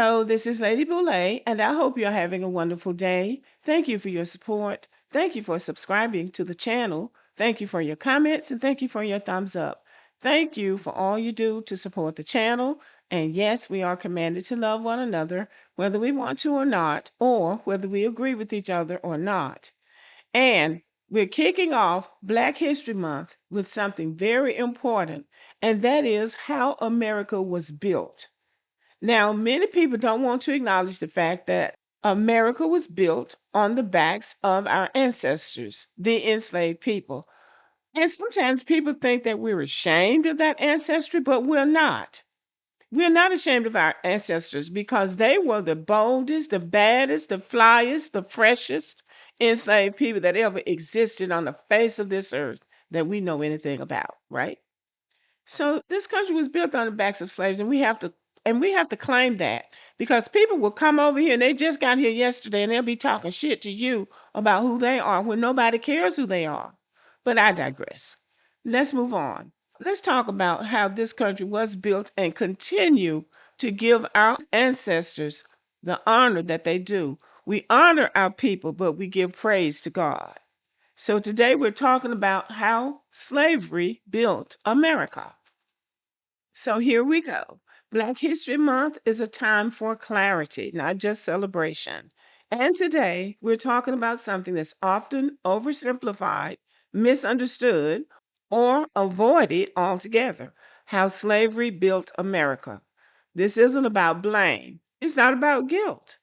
Hello, this is Lady Boulay, and I hope you're having a wonderful day. Thank you for your support. Thank you for subscribing to the channel. Thank you for your comments, and thank you for your thumbs up. Thank you for all you do to support the channel. And yes, we are commanded to love one another, whether we want to or not, or whether we agree with each other or not. And we're kicking off Black History Month with something very important, and that is how America was built. Now, many people don't want to acknowledge the fact that America was built on the backs of our ancestors, the enslaved people. And sometimes people think that we're ashamed of that ancestry, but we're not. We're not ashamed of our ancestors because they were the boldest, the baddest, the flyest, the freshest enslaved people that ever existed on the face of this earth that we know anything about, right? So this country was built on the backs of slaves, and we have to claim that because people will come over here and they just got here yesterday and they'll be talking shit to you about who they are when nobody cares who they are. But I digress. Let's move on. Let's talk about how this country was built and continue to give our ancestors the honor that they do. We honor our people, but we give praise to God. So today we're talking about how slavery built America. So here we go. Black History Month is a time for clarity, not just celebration. And today we're talking about something that's often oversimplified, misunderstood, or avoided altogether: how slavery built America. This isn't about blame, it's not about guilt.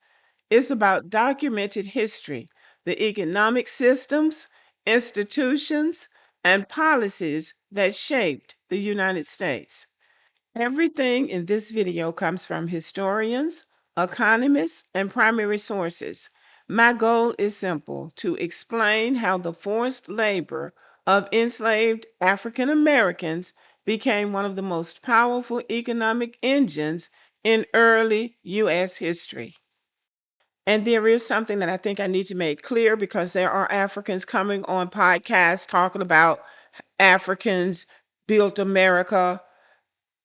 It's about documented history, the economic systems, institutions, and policies that shaped the United States. Everything in this video comes from historians, economists, and primary sources. My goal is simple: to explain how the forced labor of enslaved African Americans became one of the most powerful economic engines in early U.S. history. And there is something that I think I need to make clear because there are Africans coming on podcasts talking about Africans built America.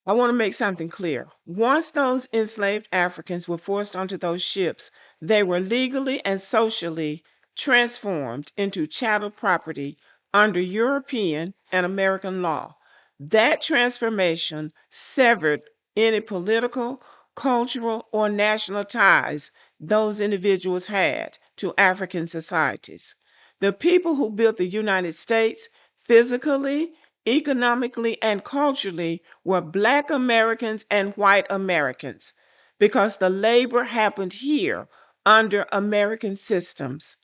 I want to make something clear. Once those enslaved Africans were forced onto those ships, they were legally and socially transformed into chattel property under European and American law. That transformation severed any political, cultural, or national ties those individuals had to African societies. The people who built the United States physically, economically, and culturally were Black Americans and white Americans because the labor happened here under American systems.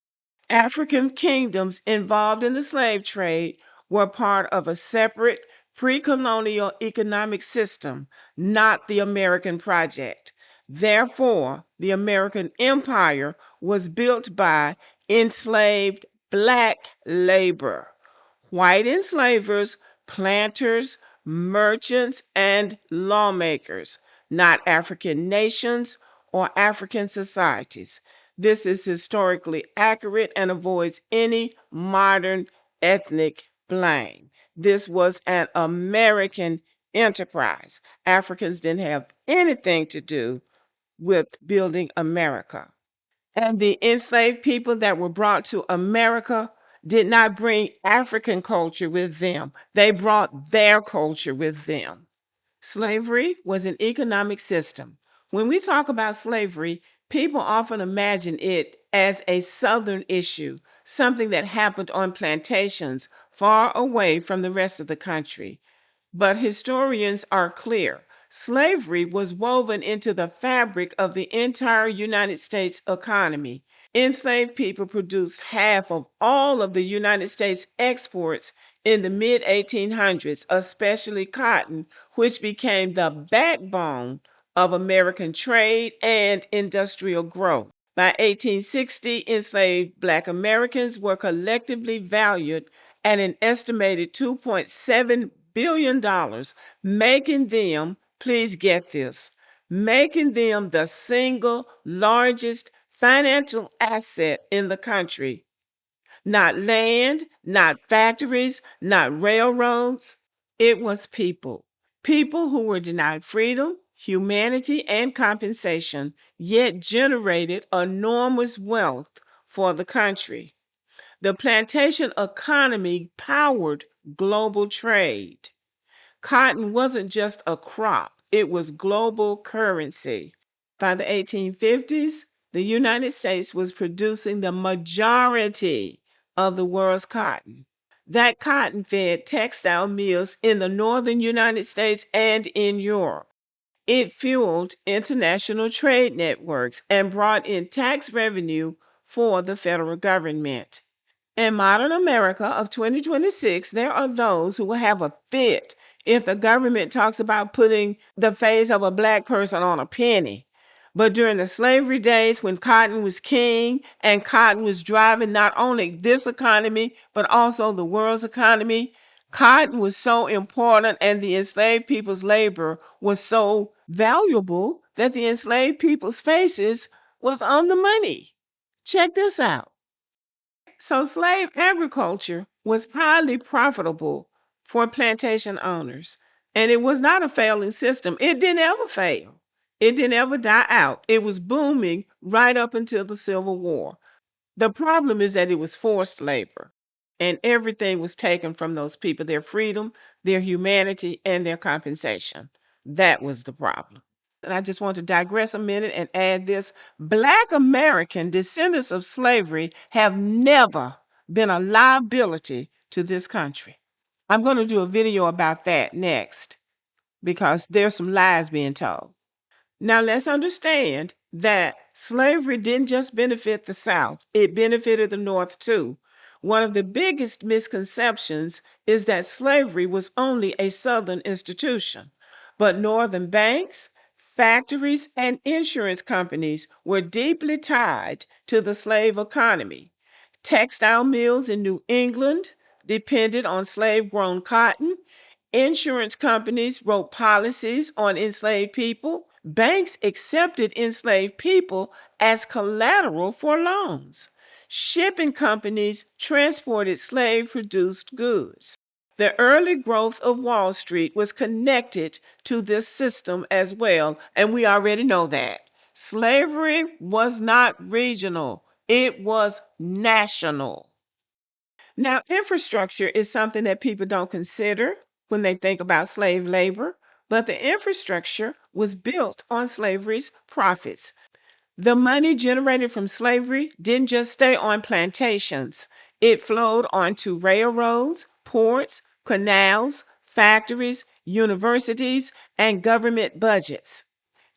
African kingdoms involved in the slave trade were part of a separate pre colonial economic system, not the American project. Therefore, the American empire was built by enslaved Black labor. White enslavers, planters, merchants, and lawmakers, not African nations or African societies. This is historically accurate and avoids any modern ethnic blame. This was an American enterprise. Africans didn't have anything to do with building America. And the enslaved people that were brought to America did not bring African culture with them, they brought their culture with them. Slavery was an economic system. When we talk about slavery, people often imagine it as a Southern issue, something that happened on plantations far away from the rest of the country. But historians are clear. Slavery was woven into the fabric of the entire United States economy. Enslaved people produced half of all of the United States exports in the mid 1800s, especially cotton, which became the backbone of American trade and industrial growth. By 1860, enslaved Black Americans were collectively valued at an estimated $2.7 billion, making them, please get this, making them the single largest financial asset in the country. Not land, not factories, not railroads. It was people. People who were denied freedom, humanity, and compensation, yet generated enormous wealth for the country. The plantation economy powered global trade. Cotton wasn't just a crop, it was global currency. By the 1850s, the United States was producing the majority of the world's cotton. That cotton fed textile mills in the northern United States and in Europe. It fueled international trade networks and brought in tax revenue for the federal government. In modern America of 2026, there are those who will have a fit if the government talks about putting the face of a Black person on a penny. But during the slavery days when cotton was king and cotton was driving not only this economy, but also the world's economy, cotton was so important and the enslaved people's labor was so valuable that the enslaved people's faces was on the money. Check this out. So slave agriculture was highly profitable for plantation owners. And it was not a failing system. It didn't ever fail. It didn't ever die out. It was booming right up until the Civil War. The problem is that it was forced labor. And everything was taken from those people, their freedom, their humanity, and their compensation. That was the problem. And I just want to digress a minute and add this. Black American descendants of slavery have never been a liability to this country. I'm going to do a video about that next because there's some lies being told. Now, let's understand that slavery didn't just benefit the South, it benefited the North too. One of the biggest misconceptions is that slavery was only a Southern institution, but Northern banks, factories, and insurance companies were deeply tied to the slave economy. Textile mills in New England depended on slave grown cotton. Insurance companies wrote policies on enslaved people. Banks accepted enslaved people as collateral for loans. Shipping companies transported slave produced goods. The early growth of Wall Street was connected to this system as well, and we already know that. Slavery was not regional, it was national. Now, infrastructure is something that people don't consider when they think about slave labor, but the infrastructure was built on slavery's profits. The money generated from slavery didn't just stay on plantations, it flowed onto railroads, ports, canals, factories, universities, and government budgets.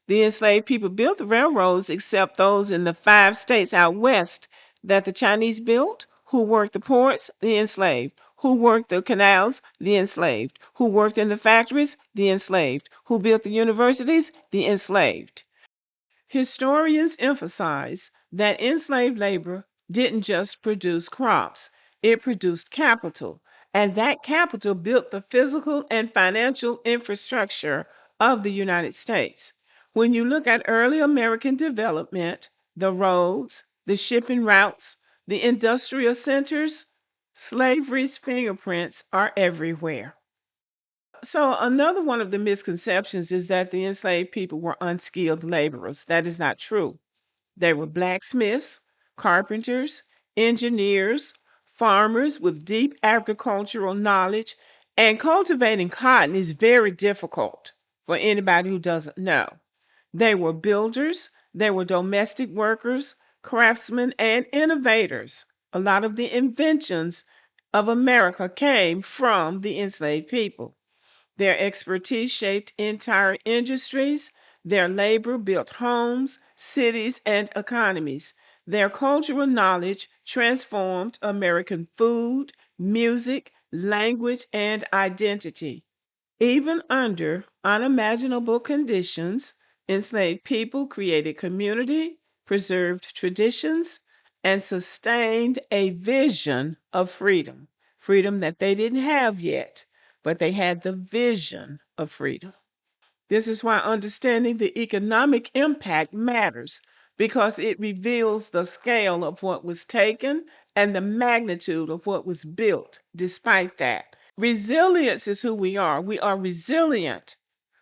The enslaved people built the railroads except those in the 5 states out west that the Chinese built. Who worked the ports? The enslaved. Who worked the canals? The enslaved. Who worked in the factories? The enslaved. Who built the universities? The enslaved. Historians emphasize that enslaved labor didn't just produce crops, it produced capital, and that capital built the physical and financial infrastructure of the United States. When you look at early American development, the roads, the shipping routes, the industrial centers, slavery's fingerprints are everywhere. So, another one of the misconceptions is that the enslaved people were unskilled laborers. That is not true. They were blacksmiths, carpenters, engineers, farmers with deep agricultural knowledge, and cultivating cotton is very difficult for anybody who doesn't know. They were builders, they were domestic workers, craftsmen, and innovators. A lot of the inventions of America came from the enslaved people. Their expertise shaped entire industries. Their labor built homes, cities, and economies. Their cultural knowledge transformed American food, music, language, and identity. Even under unimaginable conditions, enslaved people created community, preserved traditions, and sustained a vision of freedom. Freedom that they didn't have yet, but they had the vision of freedom. This is why understanding the economic impact matters because it reveals the scale of what was taken and the magnitude of what was built despite that. Resilience is who we are. We are resilient.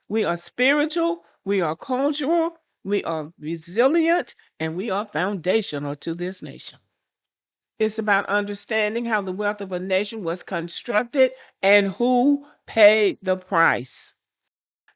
We are spiritual. We are cultural. We are resilient. And we are foundational to this nation. It's about understanding how the wealth of a nation was constructed and who paid the price.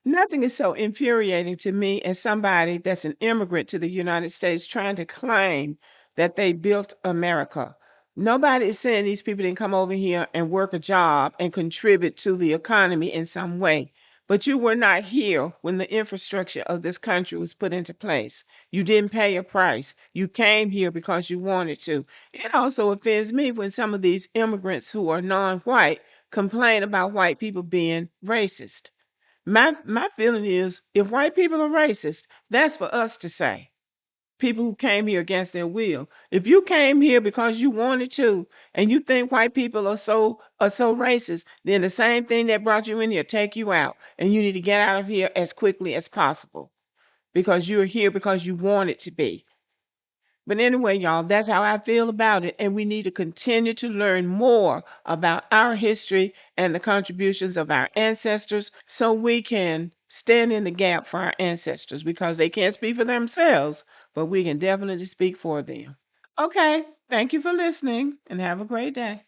Nothing is so infuriating to me as somebody that's an immigrant to the United States trying to claim that they built America. Nobody is saying these people didn't come over here and work a job and contribute to the economy in some way. But you were not here when the infrastructure of this country was put into place. You didn't pay a price. You came here because you wanted to. It also offends me when some of these immigrants who are non white complain about white people being racist. My feeling is if white people are racist, that's for us to say. People who came here against their will. If you came here because you wanted to and you think white people are so racist, then the same thing that brought you in here take you out and you need to get out of here as quickly as possible because you're here because you wanted to be. But anyway, y'all, that's how I feel about it. And we need to continue to learn more about our history and the contributions of our ancestors so we can stand in the gap for our ancestors because they can't speak for themselves, but we can definitely speak for them. Okay, thank you for listening and have a great day.